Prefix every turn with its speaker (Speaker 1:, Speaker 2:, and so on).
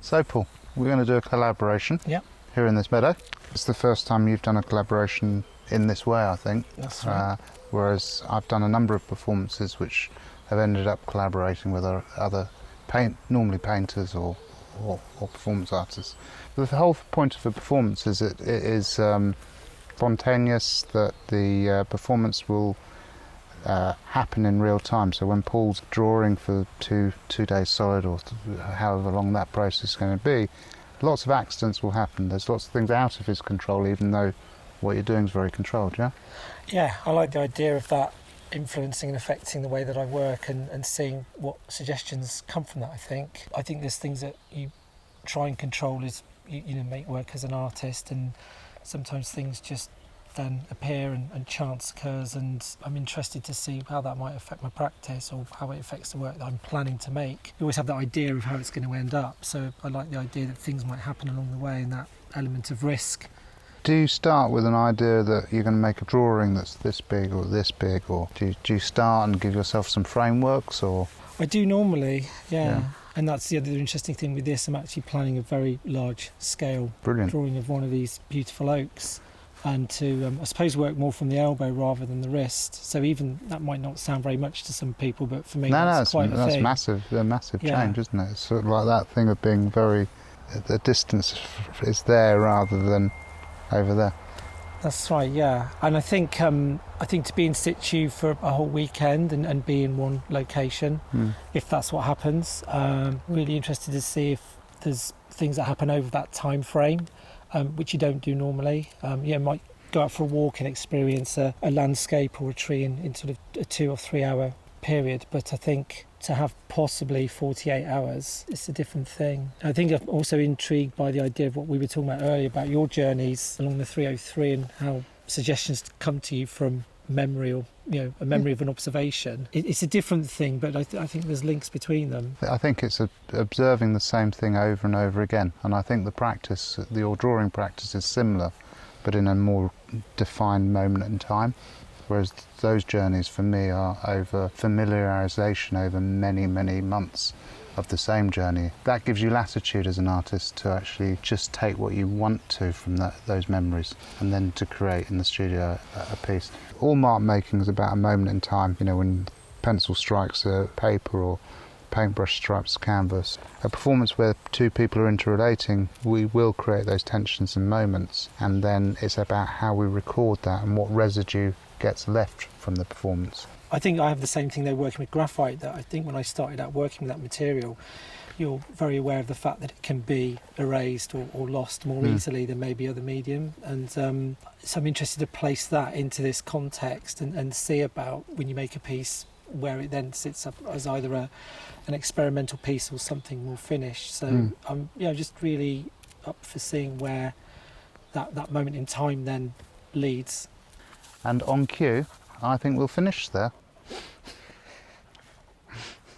Speaker 1: So Paul, we're going to do a collaboration here in this meadow. It's the first time you've done a collaboration in this way, I think.
Speaker 2: That's right.
Speaker 1: Whereas I've done a number of performances which have ended up collaborating with other normally painters or performance artists. But the whole point of a performance is it is spontaneous, that the performance will happen in real time. So when Paul's drawing for two days solid, or however long that process is going to be, lots of accidents will happen. There's lots of things out of his control, even though what you're doing is very controlled.
Speaker 2: Yeah, I like the idea of that influencing and affecting the way that I work, and seeing what suggestions come from that. I think there's things that you try and control as you make work as an artist, and sometimes things just then appear and chance occurs, and I'm interested to see how that might affect my practice or how it affects the work that I'm planning to make. You always have that idea of how it's going to end up, so I like the idea that things might happen along the way, and that element of risk.
Speaker 1: Do you start with an idea that you're going to make a drawing that's this big, or do you start and give yourself some frameworks? Or
Speaker 2: I do normally, yeah. And that's the other interesting thing with this. I'm actually planning a very large scale drawing of one of these beautiful oaks, and to I suppose work more from the elbow rather than the wrist. So even that might not sound very much to some people, but for me that's quite a thing.
Speaker 1: That's massive change, isn't it? It's sort of like that thing of being very, the distance is there rather than over there.
Speaker 2: That's right, yeah. And I think to be in situ for a whole weekend and be in one location, if that's what happens, really interested to see if there's things that happen over that time frame, which you don't do normally. Might go out for a walk and experience a landscape or a tree in sort of a 2 or 3 hour period, but I think to have possibly 48 hours, it's a different thing. I think I'm also intrigued by the idea of what we were talking about earlier about your journeys along the 303, and how suggestions come to you from memory, or a memory of an observation. It's a different thing, but I think there's links between them.
Speaker 1: I think it's observing the same thing over and over again, and I think your drawing practice is similar, but in a more defined moment in time. Whereas those journeys for me are over familiarisation over many, many months of the same journey. That gives you latitude as an artist to actually just take what you want to from those memories, and then to create in the studio a piece. All mark making is about a moment in time, when pencil strikes a paper or paintbrush stripes canvas. A performance where two people are interrelating, we will create those tensions and moments, and then it's about how we record that and what residue gets left from the performance.
Speaker 2: I think I have the same thing though working with graphite, that I think when I started out working with that material, you're very aware of the fact that it can be erased or lost more easily than maybe other medium, and so I'm interested to place that into this context and see about when you make a piece where it then sits up as either an experimental piece or something more finished. So I'm just really up for seeing where that moment in time then leads.
Speaker 1: And on cue, I think we'll finish there.